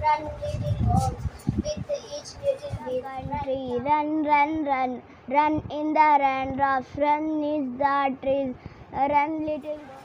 run little horse, with each little bit country. Run, run, run, run in the raindrops, run is the trees, run little horse.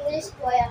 English poem.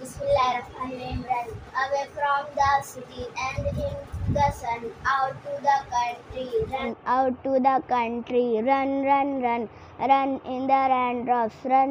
Bismillahirrahmanirrahim. Run away from the city and in the sun, out to the country. Run out to the country. Run, run, run, run in the raindrops. Run.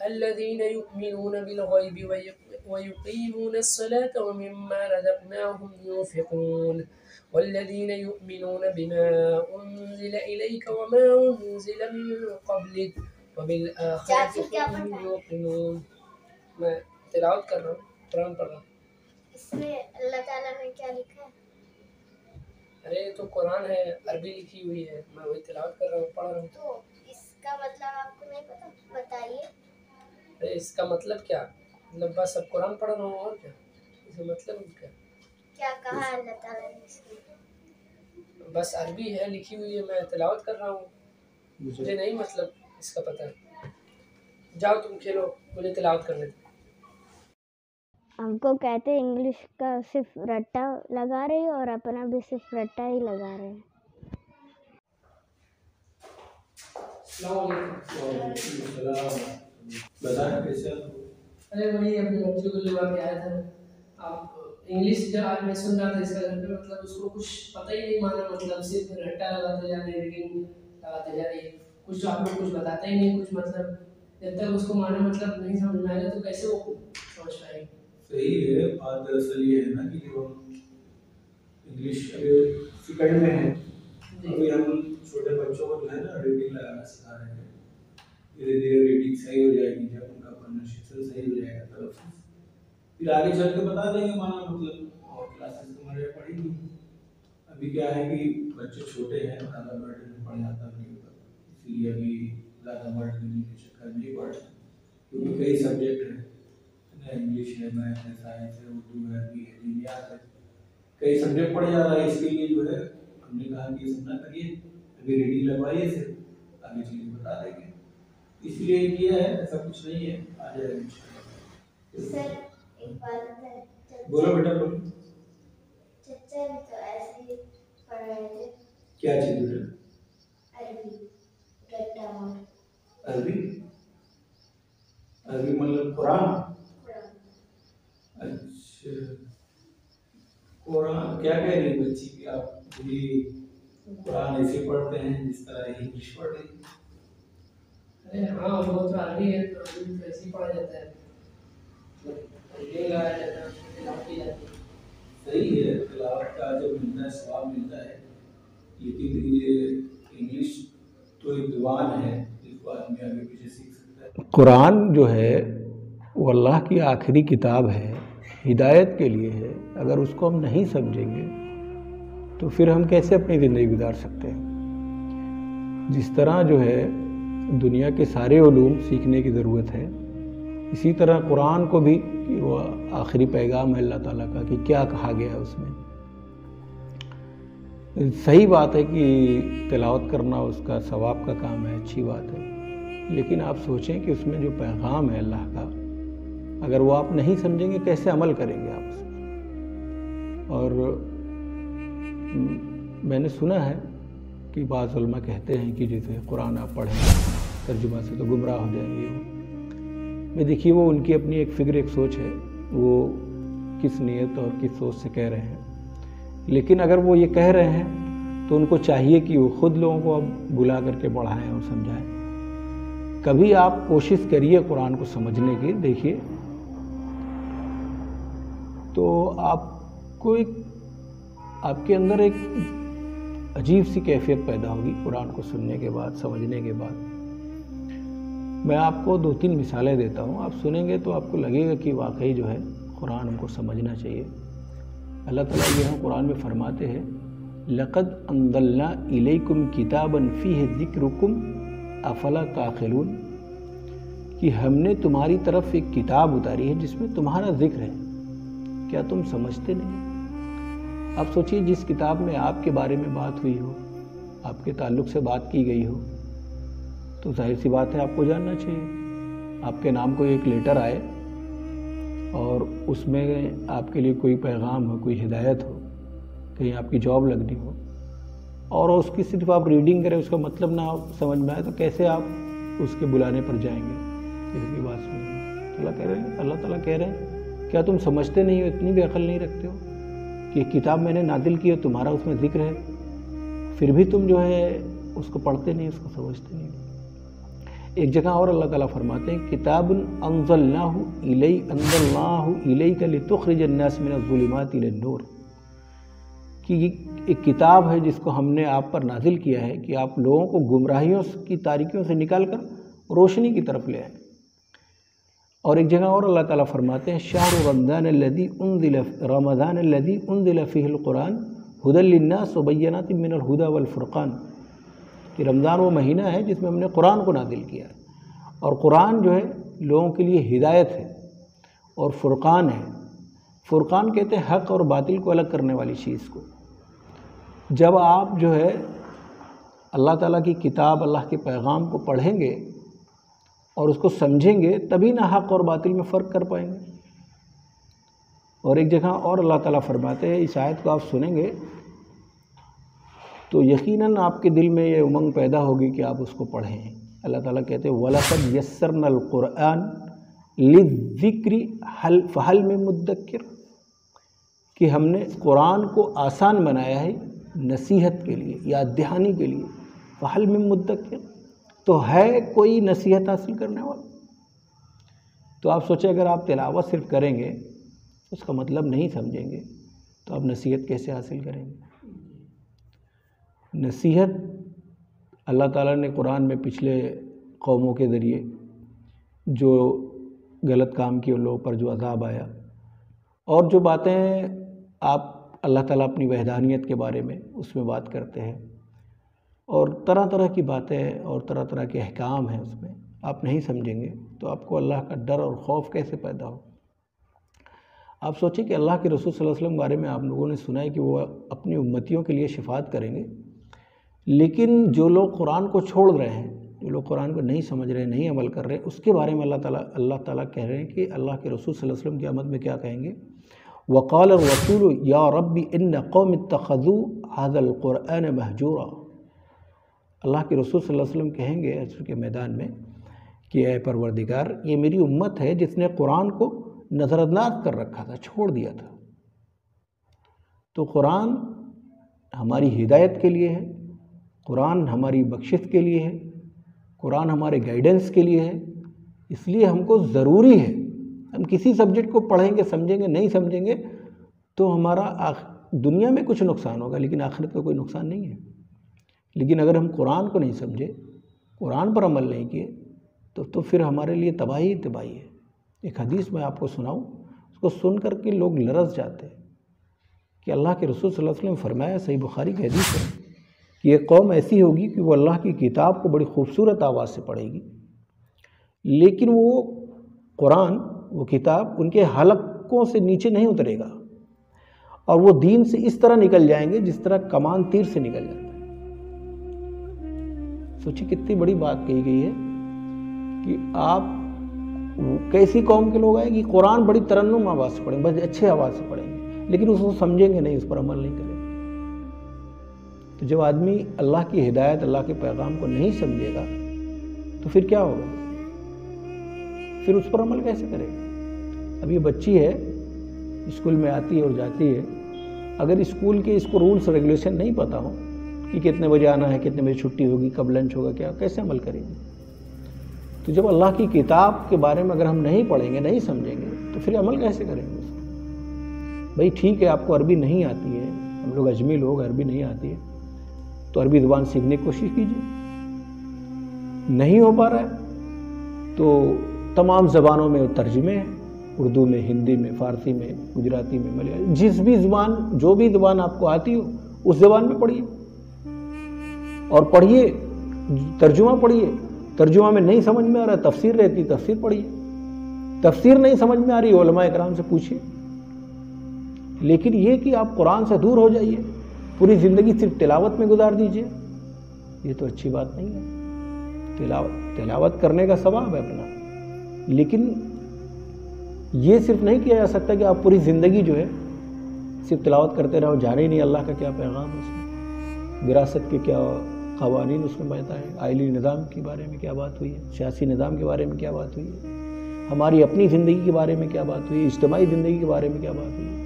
الذين يؤمنون بالغيب ويقيمون الصلاة ومما رزقناهم ينفقون والذين يؤمنون بما أنزل إليك وما أنزل من قبلك وبالآخرة هم يوقنون. میں تلاوت کر رہا ہوں, قرآن پڑھ رہا ہوں. اس میں اللہ تعالیٰ نے کیا لکھا ہے؟ ارے تو قرآن ہے, عربی لکھی ہوئی ہے, میں وہی تلاوت کر رہا ہوں, پڑھ رہا ہوں. تو اس کا مطلب آپ کو نہیں پتا؟ بتائیے. اس کا مطلب کیا؟ مطلب بس اب قرآن پڑھ رہا ہوں اور کیا؟ اس کا مطلب کیا کہا اللہ تعالیٰ نے اس میں؟ بس عربی ہے, لکھی ہوئی ہے, میں تلاوت کر رہا ہوں. مجھے نہیں مطلب اس کا پتہ ہے. جاؤ تم کھیلو, مجھے تلاوت کرنے دو. ہم کو کہتے ہیں انگلش کا صرف رٹا لگا رہے ہیں اور اپنا بھی صرف رٹا ہی لگا رہے ہیں. السلام علیکم. بتائیں کیسے؟ ارے وہی اپنے بچوں کو لگا کے آیا تھا. آپ انگلش جو آج میں سن رہا تھا اس کا گھر پہ, مطلب اس کو کچھ پتہ ہی نہیں مانا, مطلب صرف رٹا لگاتے جا رہے, ریڈنگ لگاتے جا رہے, کچھ آپ کو کچھ بتاتا ہی نہیں کچھ. مطلب جب تک اس کو مانا مطلب نہیں سمجھ میں آئے گا تو کیسے وہ سمجھ پائے گا؟ صحیح ہے. بات دراصل یہ ہے نا کہ جو انگلش ابھی سیکنڈ میں ہے, ابھی ہم چھوٹے بچوں کو جو ہے نا ریڈنگ لگانا سکھا رہے ہیں. دھیرے دھیرے ریڈنگ صحیح ہو جائے گی, جب ان کا پروننسیشن صحیح ہو جائے گا تلفظ, پھر آگے چل کے بتا دیں گے مانا مطلب, اور کلاسز تمہارے پڑھیں گی. ابھی کیا ہے کہ بچے چھوٹے ہیں, زیادہ برڈن میں پڑھ جاتا نہیں ہوتا, اس لیے ابھی زیادہ برڈن لینے کے چکر نہیں پڑ رہے, کیونکہ کئی سبجیکٹ ہیں, انگلش ہے, میتھ ہے, سائنس ہے, اردو ہے, عربی ہے, دینیات ہے, کئی سبجیکٹ پڑھ جا رہا ہے. اس کے لیے جو ہے ہم نے کہا کہ یہ سب نہ کریے, ابھی ریڈنگ لگوائیے سے, آگے چیزیں بتا دیں گے. اس لیے کیا ہے, ایسا کچھ نہیں ہے, آ جائے گا انشاءاللہ. سر ایک بات ہے, بولو بیٹا بولو. چچا بھی تو ایسے ہی پڑھ رہے تھے. کیا چیز ہے؟ عربی رٹا ہوا. عربی عربی مطلب قرآن. اچھا, قرآن کیا کہہ رہی ہے بچی کہ آپ بھی قرآن ایسے پڑھتے ہیں جس طرح انگلش پڑھ رہی ہیں؟ ارے ہاں, وہ تو عربی ہے تو عربی تو ایسے ہی پڑھا جاتا ہے, ریڈنگ لگایا جاتا ہے, تلاوت کی جاتی ہے. صحیح ہے, تلاوت کا جو ملتا ہے ثواب ملتا ہے, لیکن یہ انگلش تو ایک زبان ہے جس کو آدمی آگے پیچھے سیکھ سکتا ہے. قرآن جو ہے وہ اللہ کی آخری کتاب ہے, ہدایت کے لیے ہے. اگر اس کو ہم نہیں سمجھیں گے تو پھر ہم کیسے اپنی زندگی گزار سکتے ہیں؟ جس طرح جو ہے دنیا کے سارے علوم سیکھنے کی ضرورت ہے, اسی طرح قرآن کو بھی کہ وہ آخری پیغام ہے اللہ تعالیٰ کا کہ کیا کہا گیا ہے اس میں. صحیح بات ہے کہ تلاوت کرنا اس کا ثواب کا کام ہے, اچھی بات ہے, لیکن آپ سوچیں کہ اس میں جو پیغام ہے اللہ کا, اگر وہ آپ نہیں سمجھیں گے کیسے عمل کریں گے آپ اس میں؟ اور میں نے سنا ہے کہ بعض علماء کہتے ہیں کہ جیسے قرآن آپ پڑھیں ترجمہ سے تو گمراہ ہو جائیں گے. میں دیکھیے وہ ان کی اپنی ایک فکر, ایک سوچ ہے, وہ کس نیت اور کس سوچ سے کہہ رہے ہیں. لیکن اگر وہ یہ کہہ رہے ہیں تو ان کو چاہیے کہ وہ خود لوگوں کو اب بلا کر کے پڑھائیں اور سمجھائیں. کبھی آپ کوشش کریے قرآن کو سمجھنے کی. دیکھیے تو آپ کو آپ کے اندر ایک عجیب سی کیفیت پیدا ہوگی قرآن کو سننے کے بعد، سمجھنے کے بعد۔ میں آپ کو 2-3 مثالیں دیتا ہوں، آپ سنیں گے تو آپ کو لگے گا کہ واقعی جو ہے قرآن ہم کو سمجھنا چاہیے۔ اللہ تعالیٰ یہاں قرآن میں فرماتے ہیں لَقَدْ أَنزَلْنَا إِلَيْكُمْ كِتَابًا فِيهِ ذِكْرُكُمْ أَفَلَا تَعْقِلُونَ کہ ہم نے تمہاری طرف ایک کتاب اتاری ہے جس میں تمہارا ذکر ہے، کیا تم سمجھتے نہیں؟ آپ سوچئے جس کتاب میں آپ کے بارے میں بات ہوئی ہو، آپ کے تعلق سے بات کی گئی ہو، تو ظاہر سی بات ہے آپ کو جاننا چاہیے۔ آپ کے نام کو ایک لیٹر آئے اور اس میں آپ کے لیے کوئی پیغام ہو، کوئی ہدایت ہو، کہیں آپ کی جاب لگنی ہو، اور اس کی صرف آپ ریڈنگ کریں، اس کا مطلب نہ سمجھ میں آئے، تو کیسے آپ اس کے بلانے پر جائیں گے؟ اس کی بات سنیں۔ اللہ تعالیٰ کہہ رہے ہیں کیا تم سمجھتے نہیں ہو، اتنی بھی عقل نہیں رکھتے ہو کہ کتاب میں نے نازل کی ہے، تمہارا اس میں ذکر ہے، پھر بھی تم جو ہے اس کو پڑھتے نہیں، اس کو سمجھتے نہیں۔ ایک جگہ اور اللہ تعالیٰ فرماتے ہیں کتاب انزلناہ الیک لتخرج الناس من الظلمات الی النور کہ یہ ایک کتاب ہے جس کو ہم نے آپ پر نازل کیا ہے کہ آپ لوگوں کو گمراہیوں کی تاریکیوں سے نکال کر روشنی کی طرف لے آئیں۔ اور ایک جگہ اور اللہ تعالیٰ فرماتے ہیں شہر رمضان الذی انزل فیہ القرآن ھدی للناس وبینات من الھدی والفرقان کہ رمضان وہ مہینہ ہے جس میں ہم نے قرآن کو نازل کیا ہے، اور قرآن جو ہے لوگوں کے لیے ہدایت ہے اور فرقان ہے۔ فرقان کہتے ہیں حق اور باطل کو الگ کرنے والی چیز کو۔ جب آپ جو ہے اللہ تعالیٰ کی کتاب، اللہ کے پیغام کو پڑھیں گے اور اس کو سمجھیں گے، تبھی نہ حق اور باطل میں فرق کر پائیں گے۔ اور ایک جگہ اور اللہ تعالیٰ فرماتے ہیں، اس آیت کو آپ سنیں گے تو یقیناً آپ کے دل میں یہ امنگ پیدا ہوگی کہ آپ اس کو پڑھیں۔ اللہ تعالیٰ کہتے ہیں وَلَقَدْ يَسَّرْنَا الْقُرْآنَ لِلذِّكْرِ فَهَلْ مِن مُدَّكِّرٍ کہ ہم نے قرآن کو آسان بنایا ہے نصیحت کے لیے، یاد دہانی کے لیے۔ فَهَلْ مِن مُدَّكِّرٍ تو ہے کوئی نصیحت حاصل کرنے والا؟ تو آپ سوچیں اگر آپ تلاوت صرف کریں گے، اس کا مطلب نہیں سمجھیں گے، تو آپ نصیحت کیسے حاصل کریں گے؟ نصیحت اللہ تعالیٰ نے قرآن میں پچھلے قوموں کے ذریعے جو غلط کام کیے ان لوگوں پر جو عذاب آیا، اور جو باتیں آپ اللہ تعالیٰ اپنی وحدانیت کے بارے میں اس میں بات کرتے ہیں، اور طرح طرح کی باتیں اور طرح طرح کے احکام ہیں اس میں، آپ نہیں سمجھیں گے تو آپ کو اللہ کا ڈر اور خوف کیسے پیدا ہو؟ آپ سوچیں کہ اللہ کے رسول صلی اللہ علیہ وسلم کے بارے میں آپ لوگوں نے سنا ہے کہ وہ اپنی امتیوں کے لیے شفاعت کریں گے، لیکن جو لوگ قرآن کو چھوڑ رہے ہیں، جو لوگ قرآن کو نہیں سمجھ رہے ہیں، نہیں عمل کر رہے ہیں، اس کے بارے میں اللہ تعالیٰ کہہ رہے ہیں کہ اللہ کے رسول صلی اللہ علیہ وسلم قیامت میں کیا کہیں گے؟ وقال الرسول یا رب ان قوم اتخذوا هذا القرآن مہجورا اللہ کے رسول صلی اللہ علیہ وسلم کہیں گے حشر کے میدان میں کہ اے پروردگار، یہ میری امت ہے جس نے قرآن کو نظر انداز کر رکھا تھا، چھوڑ دیا تھا۔ تو قرآن ہماری ہدایت کے لیے ہے، قرآن ہماری بخشش کے لیے ہے، قرآن ہمارے گائیڈنس کے لیے ہے، اس لیے ہم کو ضروری ہے۔ ہم کسی سبجیکٹ کو پڑھیں گے، سمجھیں گے، نہیں سمجھیں گے تو ہمارا دنیا میں کچھ نقصان ہوگا لیکن آخرت کا کوئی نقصان نہیں ہے۔ لیکن اگر ہم قرآن کو نہیں سمجھے، قرآن پر عمل نہیں کیے تو پھر ہمارے لیے تباہی تباہی ہے۔ ایک حدیث میں آپ کو سناؤں، اس کو سن کر کے لوگ لرز جاتے ہیں کہ اللہ کے رسول صلی اللہ علیہ وسلم نے فرمایا، صحیح بخاری کی حدیث ہے کہ یہ قوم ایسی ہوگی کہ وہ اللہ کی کتاب کو بڑی خوبصورت آواز سے پڑھے گی، لیکن وہ قرآن، وہ کتاب ان کے حلقوں سے نیچے نہیں اترے گا، اور وہ دین سے اس طرح نکل جائیں گے جس طرح کمان تیر سے نکل جاتا ہے۔ سوچیں کتنی بڑی بات کہی گئی ہے کہ آپ کیسی قوم کے لوگ آئے کہ قرآن بڑی ترنم آواز سے پڑھیں گے، بس اچھے آواز سے پڑھیں گے، لیکن اس کو سمجھیں گے نہیں، اس پر عمل نہیں کریں گے۔ تو جب آدمی اللہ کی ہدایت، اللہ کے پیغام کو نہیں سمجھے گا تو پھر کیا ہوگا؟ پھر اس پر عمل کیسے کرے گا؟ اب یہ بچی ہے، اسکول میں آتی ہے اور جاتی ہے، اگر اسکول کے اس کو رولز ریگولیشن نہیں پتہ ہو کہ کتنے بجے آنا ہے، کتنے بجے چھٹی ہوگی، کب لنچ ہوگا، کیا کیسے عمل کریں گے؟ تو جب اللہ کی کتاب کے بارے میں اگر ہم نہیں پڑھیں گے، نہیں سمجھیں گے تو پھر عمل کیسے کریں گے؟ بھائی ٹھیک ہے آپ کو عربی نہیں آتی ہے، ہم لوگ اجمی لوگ، عربی نہیں آتی ہے تو عربی زبان سیکھنے کی کوشش کیجیے. نہیں ہو پا رہا ہے تو تمام زبانوں میں ترجمے ہیں، اردو میں، ہندی میں، فارسی میں، گجراتی میں، ملیالی، جس بھی زبان، جو بھی زبان آپ کو آتی ہو اس زبان میں پڑھیے، اور پڑھیے، ترجمہ پڑھیے. ترجمہ میں نہیں سمجھ میں آ رہا، تفسیر رہتی، تفسیر پڑھیے. تفسیر نہیں سمجھ میں آ رہی، علماء اکرام سے پوچھیے. لیکن یہ کہ آپ قرآن سے دور ہو جائیے، پوری زندگی صرف تلاوت میں گزار دیجیے، یہ تو اچھی بات نہیں ہے. تلاوت کرنے کا ثواب ہے اپنا، لیکن یہ صرف نہیں کیا جا سکتا کہ آپ پوری زندگی جو ہے صرف تلاوت کرتے رہو، جانے ہی نہیں اللہ کا کیا پیغام ہے اس میں، وراثت کے کیا قوانین اس میں بتائے ہیں، آئلی نظام کے بارے میں کیا بات ہوئی ہے، سیاسی نظام کے بارے میں کیا بات ہوئی ہے، ہماری اپنی زندگی کے بارے میں کیا بات ہوئی ہے، اجتماعی زندگی کے بارے میں کیا بات ہوئی ہے.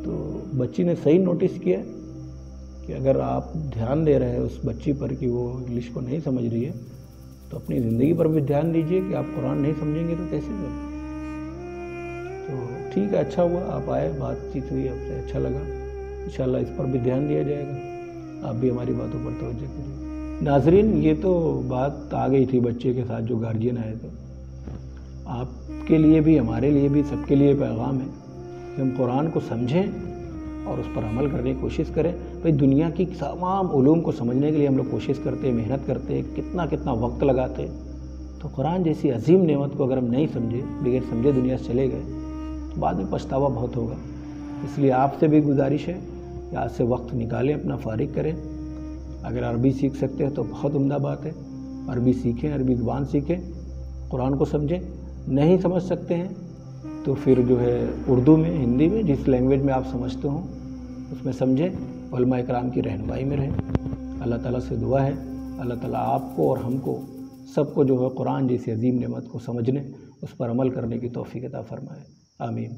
تو بچی نے صحیح نوٹس کیا کہ اگر آپ دھیان دے رہے ہیں اس بچی پر کہ وہ انگلش کو نہیں سمجھ رہی ہے تو اپنی زندگی پر بھی دھیان دیجیے کہ آپ قرآن نہیں سمجھیں گے تو کیسے کریں. تو ٹھیک ہے، اچھا ہوا آپ آئے، بات چیت ہوئی آپ سے، اچھا لگا. انشاءاللہ اس پر بھی دھیان دیا جائے گا، آپ بھی ہماری باتوں پر توجہ کریے. ناظرین، یہ تو بات آ گئی تھی بچے کے ساتھ جو گارجین آئے تھے. آپ کے لیے بھی، ہمارے لیے بھی، سب کے لیے پیغام ہے کہ ہم قرآن کو سمجھیں اور اس پر عمل کرنے کی کوشش کریں. بھئی دنیا کی تمام علوم کو سمجھنے کے لیے ہم لوگ کوشش کرتے ہیں، محنت کرتے ہیں، کتنا وقت لگاتے ہیں، تو قرآن جیسی عظیم نعمت کو اگر ہم نہیں سمجھے، بغیر سمجھے دنیا سے چلے گئے تو بعد میں پچھتاوا بہت ہوگا. اس لیے آپ سے بھی گزارش ہے کہ آج سے وقت نکالیں، اپنا فارغ کریں. اگر عربی سیکھ سکتے ہیں تو بہت عمدہ بات ہے، عربی سیکھیں، عربی زبان سیکھیں، قرآن کو سمجھیں. نہیں سمجھ سکتے ہیں تو پھر جو ہے اردو میں، ہندی میں، جس لینگویج میں آپ سمجھتے ہوں اس میں سمجھیں، علماء اکرام کی رہنمائی میں رہیں. اللہ تعالیٰ سے دعا ہے اللہ تعالیٰ آپ کو اور ہم کو سب کو جو ہے قرآن جیسی عظیم نعمت کو سمجھنے، اس پر عمل کرنے کی توفیق عطا فرمائے. آمین.